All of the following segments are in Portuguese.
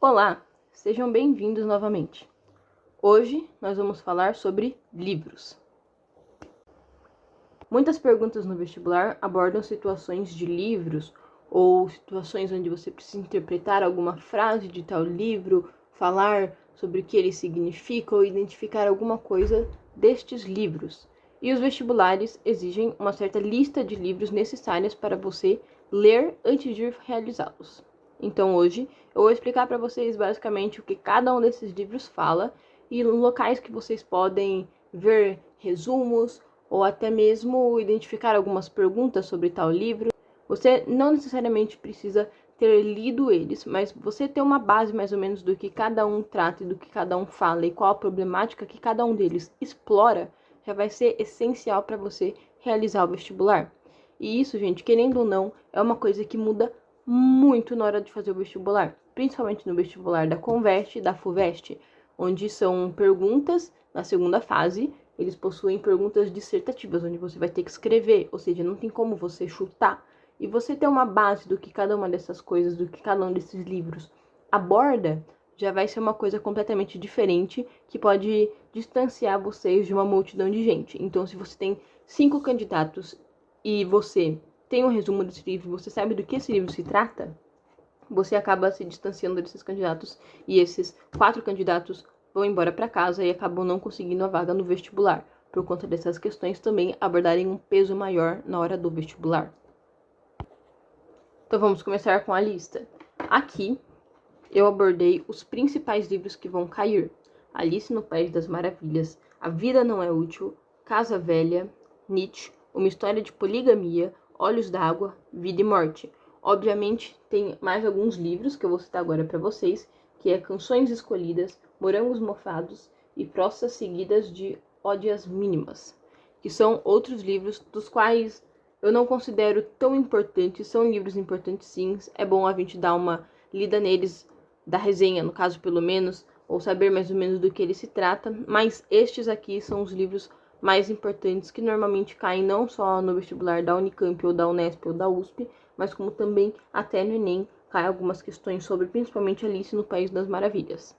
Olá, sejam bem-vindos novamente. Hoje nós vamos falar sobre livros. Muitas perguntas no vestibular abordam situações de livros ou situações onde você precisa interpretar alguma frase de tal livro, falar sobre o que ele significa ou identificar alguma coisa destes livros. E os vestibulares exigem uma certa lista de livros necessárias para você ler antes de realizá-los. Então hoje eu vou explicar para vocês basicamente o que cada um desses livros fala e locais que vocês podem ver resumos ou até mesmo identificar algumas perguntas sobre tal livro. Você não necessariamente precisa ter lido eles, mas você ter uma base mais ou menos do que cada um trata e do que cada um fala e qual a problemática que cada um deles explora, já vai ser essencial para você realizar o vestibular. E isso, gente, querendo ou não, é uma coisa que muda muito na hora de fazer o vestibular, principalmente no vestibular da Conveste e da Fuveste, onde são perguntas na segunda fase. Eles possuem perguntas dissertativas, onde você vai ter que escrever, ou seja, não tem como você chutar. E você ter uma base do que cada uma dessas coisas, do que cada um desses livros aborda, já vai ser uma coisa completamente diferente, que pode distanciar vocês de uma multidão de gente. Então, se você tem 5 candidatos e você tem um resumo desse livro, você sabe do que esse livro se trata, você acaba se distanciando desses candidatos e esses 4 candidatos vão embora para casa e acabam não conseguindo a vaga no vestibular, por conta dessas questões também abordarem um peso maior na hora do vestibular. Então vamos começar com a lista. Aqui eu abordei os principais livros que vão cair: Alice no País das Maravilhas, A Vida Não é Útil, Casa Velha, Nietzsche, Uma História de Poligamia, Olhos d'Água, Vida e Morte. Obviamente, tem mais alguns livros que eu vou citar agora para vocês, que é Canções Escolhidas, Morangos Mofados e Prostas Seguidas de Ódias Mínimas, que são outros livros dos quais eu não considero tão importantes. São livros importantes sim, é bom a gente dar uma lida neles, da resenha, no caso pelo menos, ou saber mais ou menos do que ele se trata, mas estes aqui são os livros mais importantes que normalmente caem não só no vestibular da Unicamp ou da Unesp ou da USP, mas como também até no Enem cai algumas questões sobre principalmente Alice no País das Maravilhas.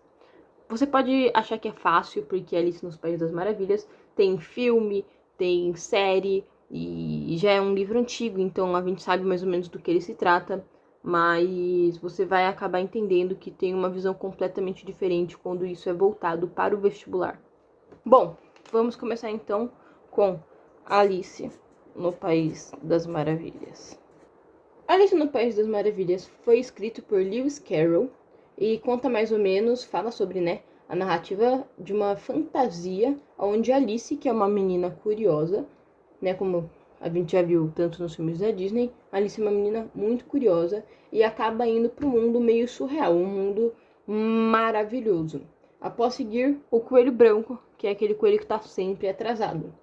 Você pode achar que é fácil, porque Alice no País das Maravilhas tem filme, tem série, e já é um livro antigo, então a gente sabe mais ou menos do que ele se trata, mas você vai acabar entendendo que tem uma visão completamente diferente quando isso é voltado para o vestibular. Bom, vamos começar então com Alice no País das Maravilhas. Alice no País das Maravilhas foi escrito por Lewis Carroll e conta mais ou menos, fala sobre, a narrativa de uma fantasia onde Alice, que é uma menina curiosa, como a gente já viu tanto nos filmes da Disney, Alice é uma menina muito curiosa e acaba indo para um mundo meio surreal, um mundo maravilhoso, após seguir o coelho branco, que é aquele coelho que está sempre atrasado.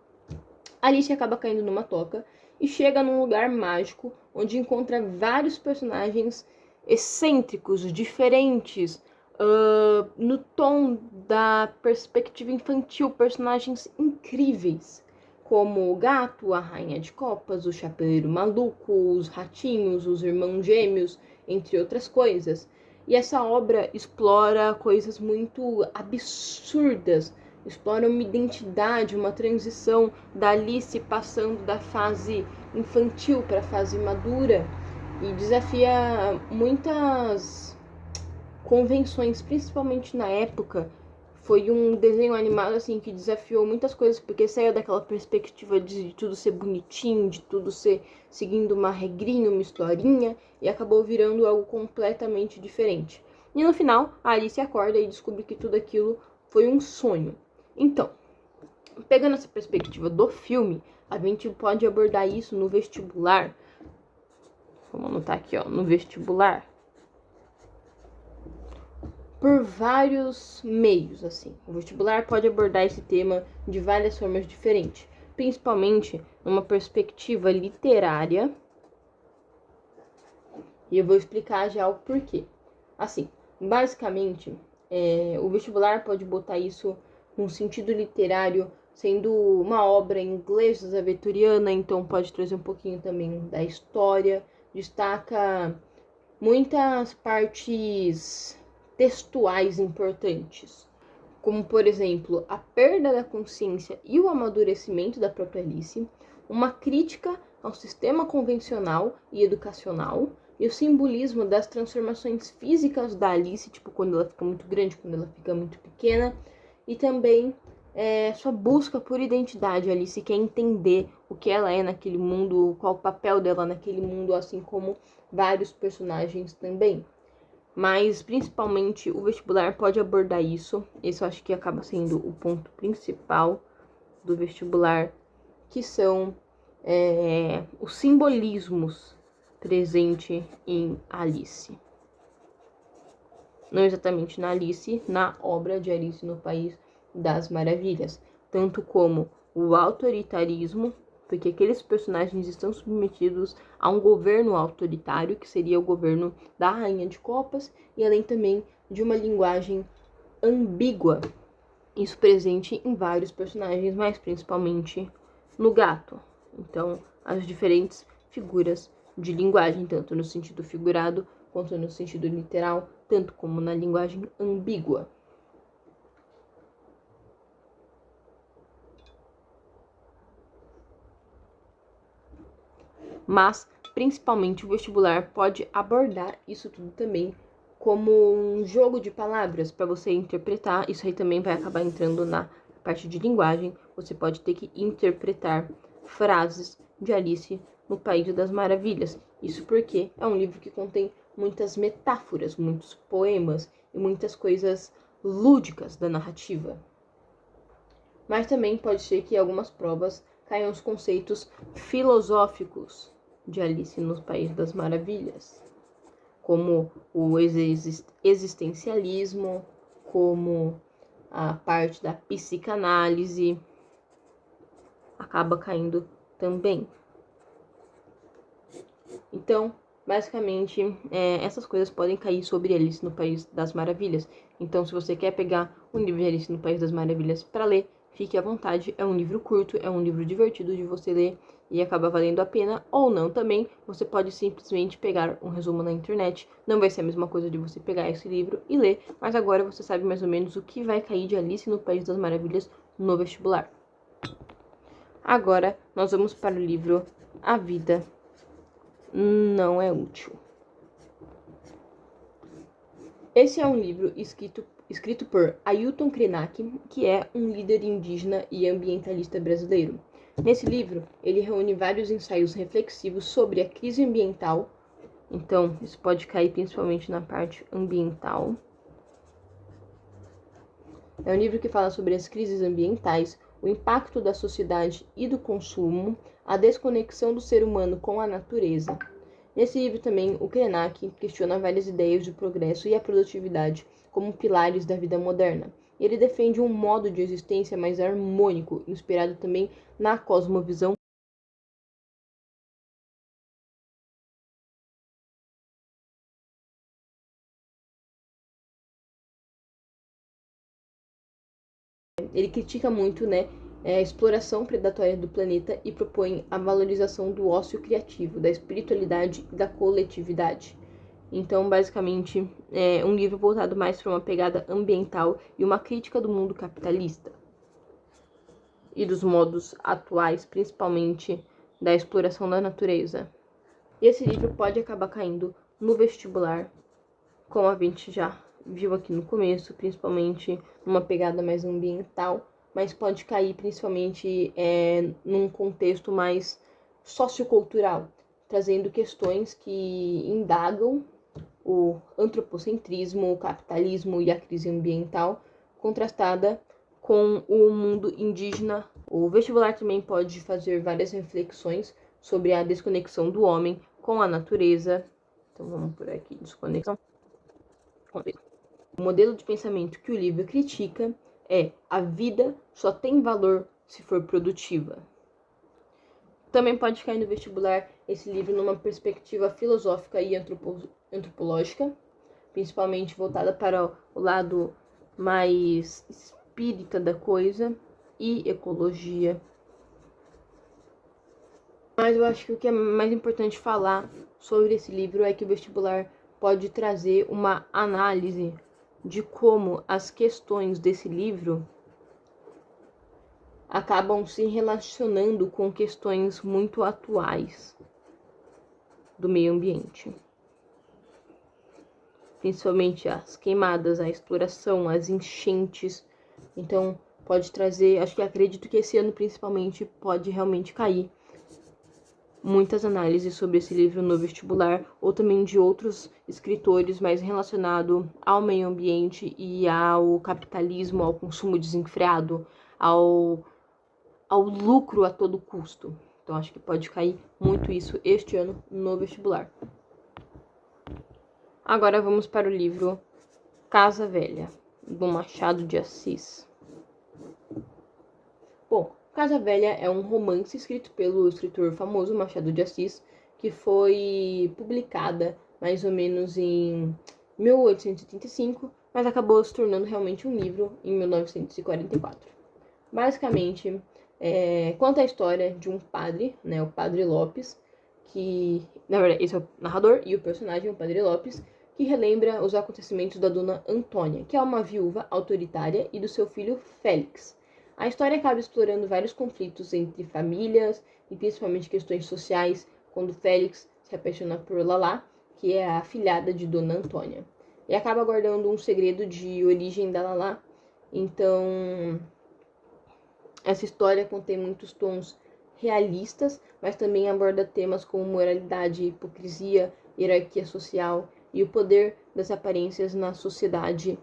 Alice acaba caindo numa toca e chega num lugar mágico onde encontra vários personagens excêntricos, diferentes, no tom da perspectiva infantil, personagens incríveis, como o gato, a rainha de copas, o chapeleiro maluco, os ratinhos, os irmãos gêmeos, entre outras coisas. E essa obra explora coisas muito absurdas, explora uma identidade, uma transição da Alice passando da fase infantil para a fase madura, e desafia muitas convenções, principalmente na época. Foi um desenho animado assim que desafiou muitas coisas, porque saiu daquela perspectiva de tudo ser bonitinho, de tudo ser seguindo uma regrinha, uma historinha, e acabou virando algo completamente diferente. E no final, a Alice acorda e descobre que tudo aquilo foi um sonho. Então, pegando essa perspectiva do filme, a gente pode abordar isso no vestibular. Vamos anotar aqui, no vestibular, por vários meios, assim. O vestibular pode abordar esse tema de várias formas diferentes, principalmente numa perspectiva literária. E eu vou explicar já o porquê. Assim, basicamente, o vestibular pode botar isso num sentido literário, sendo uma obra em inglês elizabethiana, então pode trazer um pouquinho também da história, destaca muitas partes textuais importantes, como, por exemplo, a perda da consciência e o amadurecimento da própria Alice, uma crítica ao sistema convencional e educacional, e o simbolismo das transformações físicas da Alice, tipo quando ela fica muito grande, quando ela fica muito pequena, e também sua busca por identidade. A Alice quer entender o que ela é naquele mundo, qual o papel dela naquele mundo, assim como vários personagens também. Mas, principalmente, o vestibular pode abordar isso. Esse eu acho que acaba sendo o ponto principal do vestibular, que são os simbolismos presentes em Alice. Não exatamente na Alice, na obra de Alice no País das Maravilhas. Tanto como o autoritarismo, porque aqueles personagens estão submetidos a um governo autoritário, que seria o governo da Rainha de Copas, e além também de uma linguagem ambígua, isso presente em vários personagens, mas principalmente no gato. Então, as diferentes figuras de linguagem, tanto no sentido figurado quanto no sentido literal, tanto como na linguagem ambígua. Mas, principalmente, o vestibular pode abordar isso tudo também como um jogo de palavras para você interpretar. Isso aí também vai acabar entrando na parte de linguagem. Você pode ter que interpretar frases de Alice no País das Maravilhas. Isso porque é um livro que contém muitas metáforas, muitos poemas e muitas coisas lúdicas da narrativa. Mas também pode ser que algumas provas caiam os conceitos filosóficos de Alice no País das Maravilhas, como o existencialismo, como a parte da psicanálise, acaba caindo também. Então, basicamente, essas coisas podem cair sobre Alice no País das Maravilhas. Então, se você quer pegar um livro de Alice no País das Maravilhas para ler, fique à vontade. É um livro curto, é um livro divertido de você ler e acaba valendo a pena, ou não também. Você pode simplesmente pegar um resumo na internet. Não vai ser a mesma coisa de você pegar esse livro e ler, mas agora você sabe mais ou menos o que vai cair de Alice no País das Maravilhas no vestibular. Agora, nós vamos para o livro A Vida Não é Útil. Esse é um livro escrito por Ailton Krenak, que é um líder indígena e ambientalista brasileiro. Nesse livro, ele reúne vários ensaios reflexivos sobre a crise ambiental. Então, isso pode cair principalmente na parte ambiental. É um livro que fala sobre as crises ambientais, o impacto da sociedade e do consumo, a desconexão do ser humano com a natureza. Nesse livro também, o Krenak questiona várias ideias de progresso e a produtividade como pilares da vida moderna. Ele defende um modo de existência mais harmônico, inspirado também na cosmovisão. Ele critica muito, a exploração predatória do planeta e propõe a valorização do ócio criativo, da espiritualidade e da coletividade. Então, basicamente, é um livro voltado mais para uma pegada ambiental e uma crítica do mundo capitalista e dos modos atuais, principalmente da exploração da natureza. E esse livro pode acabar caindo no vestibular, como a gente já viu aqui no começo, principalmente numa pegada mais ambiental, mas pode cair principalmente num contexto mais sociocultural, trazendo questões que indagam o antropocentrismo, o capitalismo e a crise ambiental, contrastada com o mundo indígena. O vestibular também pode fazer várias reflexões sobre a desconexão do homem com a natureza. Então vamos por aqui, desconexão. O modelo de pensamento que o livro critica é: a vida só tem valor se for produtiva. Também pode cair no vestibular esse livro numa perspectiva filosófica e antropológica, principalmente voltada para o lado mais espírita da coisa e ecologia. Mas eu acho que o que é mais importante falar sobre esse livro é que o vestibular pode trazer uma análise de como as questões desse livro acabam se relacionando com questões muito atuais do meio ambiente. Principalmente as queimadas, a exploração, as enchentes. Então, pode trazer, acredito que esse ano principalmente pode realmente cair muitas análises sobre esse livro no vestibular, ou também de outros escritores mais relacionado ao meio ambiente e ao capitalismo, ao consumo desenfreado, ao lucro a todo custo. Então, acho que pode cair muito isso este ano no vestibular. Agora vamos para o livro Casa Velha, do Machado de Assis. Bom, Casa Velha é um romance escrito pelo escritor famoso Machado de Assis, que foi publicada mais ou menos em 1885, mas acabou se tornando realmente um livro em 1944. Basicamente, conta a história de um padre, né, o Padre Lopes, que, na verdade, esse é o narrador e o personagem, o Padre Lopes, que relembra os acontecimentos da dona Antônia, que é uma viúva autoritária, e do seu filho Félix. A história acaba explorando vários conflitos entre famílias e principalmente questões sociais, quando Félix se apaixona por Lalá, que é a afilhada de dona Antônia, e acaba guardando um segredo de origem da Lalá. Então, essa história contém muitos tons realistas, mas também aborda temas como moralidade, hipocrisia, hierarquia social e o poder das aparências na sociedade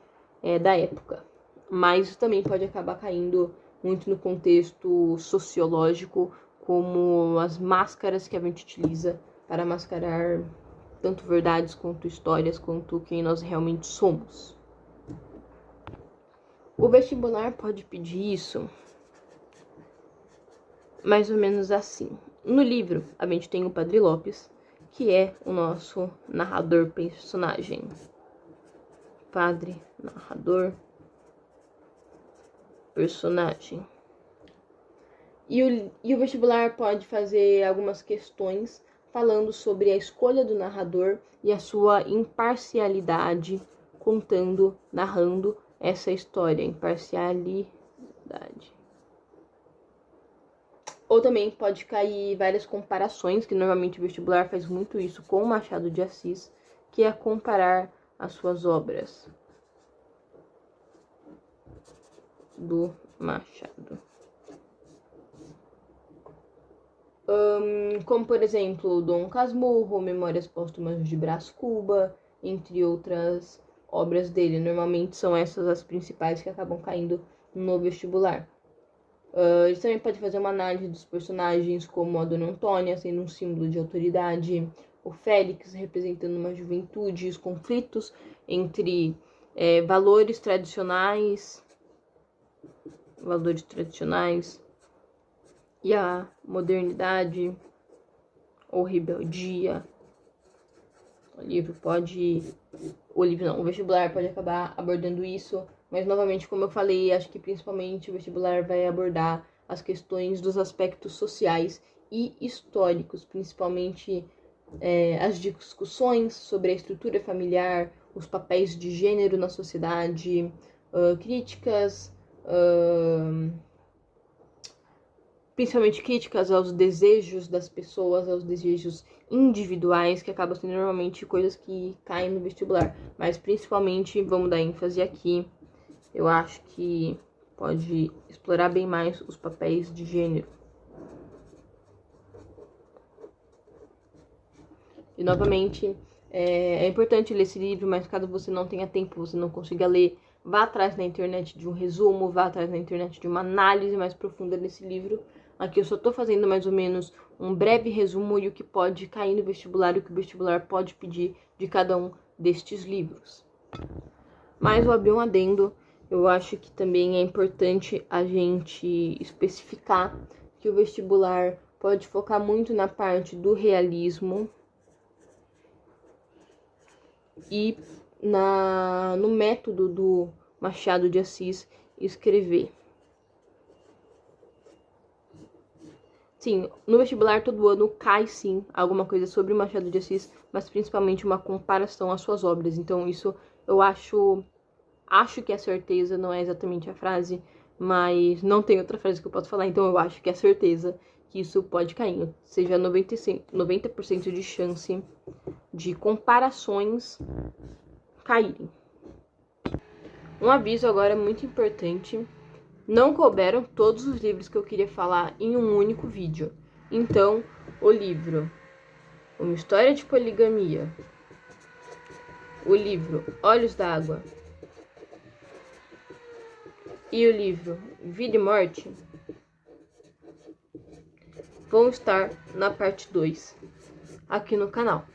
da época. Mas isso também pode acabar caindo muito no contexto sociológico, como as máscaras que a gente utiliza para mascarar tanto verdades quanto histórias, quanto quem nós realmente somos. O vestibular pode pedir isso mais ou menos assim. No livro, a gente tem o Padre Lopes, que é o nosso narrador personagem. Padre, narrador, personagem. E o vestibular pode fazer algumas questões falando sobre a escolha do narrador e a sua imparcialidade, narrando essa história. Imparcialidade. Ou também pode cair várias comparações, que normalmente o vestibular faz muito isso com o Machado de Assis, que é comparar as suas obras do Machado. Como, por exemplo, Dom Casmurro, Memórias Póstumas de Brás Cuba, entre outras obras dele. Normalmente são essas as principais que acabam caindo no vestibular. Ele também pode fazer uma análise dos personagens, como a Dona Antônia, sendo um símbolo de autoridade, o Félix representando uma juventude, os conflitos entre valores tradicionais e a modernidade ou rebeldia. O vestibular pode acabar abordando isso, mas novamente, como eu falei, acho que principalmente o vestibular vai abordar as questões dos aspectos sociais e históricos, principalmente as discussões sobre a estrutura familiar, os papéis de gênero na sociedade, principalmente críticas aos desejos das pessoas, aos desejos individuais, que acabam sendo normalmente coisas que caem no vestibular. Mas principalmente, vamos dar ênfase aqui, eu acho que pode explorar bem mais os papéis de gênero. E novamente, é importante ler esse livro, mas caso você não tenha tempo, você não consiga ler, vá atrás na internet de um resumo, vá atrás na internet de uma análise mais profunda desse livro. Aqui eu só estou fazendo mais ou menos um breve resumo e o que pode cair no vestibular e o que o vestibular pode pedir de cada um destes livros. Mas vou abrir um adendo. Eu acho que também é importante a gente especificar que o vestibular pode focar muito na parte do realismo e no método do Machado de Assis escrever. Sim, no vestibular todo ano cai sim alguma coisa sobre o Machado de Assis, mas principalmente uma comparação às suas obras. Então isso eu acho acho que é certeza, não é exatamente a frase, mas não tem outra frase que eu posso falar, então eu acho que é certeza que isso pode cair. Seja 90% de chance de comparações caírem. Um aviso agora muito importante. Não couberam todos os livros que eu queria falar em um único vídeo. Então, o livro Uma História de Poligamia, o livro Olhos d'Água e o livro Vida e Morte vão estar na parte 2 aqui no canal.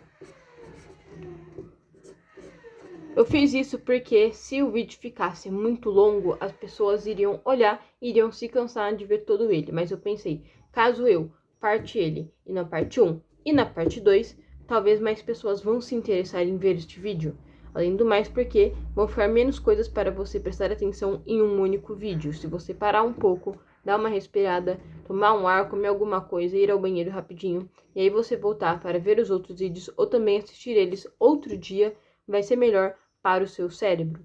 Eu fiz isso porque se o vídeo ficasse muito longo, as pessoas iriam olhar e iriam se cansar de ver todo ele. Mas eu pensei, caso eu parte ele e na parte 1 e na parte 2, talvez mais pessoas vão se interessar em ver este vídeo. Além do mais, porque vão ficar menos coisas para você prestar atenção em um único vídeo. Se você parar um pouco, dar uma respirada, tomar um ar, comer alguma coisa, ir ao banheiro rapidinho, e aí você voltar para ver os outros vídeos ou também assistir eles outro dia, vai ser melhor para o seu cérebro.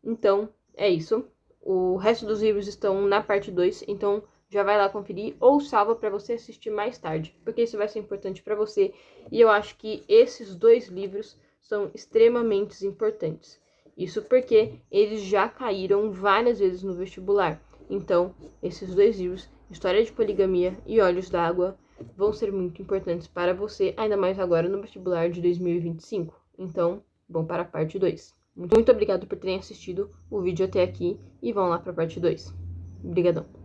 Então, é isso. O resto dos livros estão na parte 2, então já vai lá conferir ou salva para você assistir mais tarde, porque isso vai ser importante para você e eu acho que esses 2 livros são extremamente importantes. Isso porque eles já caíram várias vezes no vestibular. Então, esses 2 livros, História de Poligamia e Olhos d'Água, vão ser muito importantes para você, ainda mais agora no vestibular de 2025. Então, vão para a parte 2. Muito obrigado por terem assistido o vídeo até aqui e vão lá para a parte 2. Obrigadão.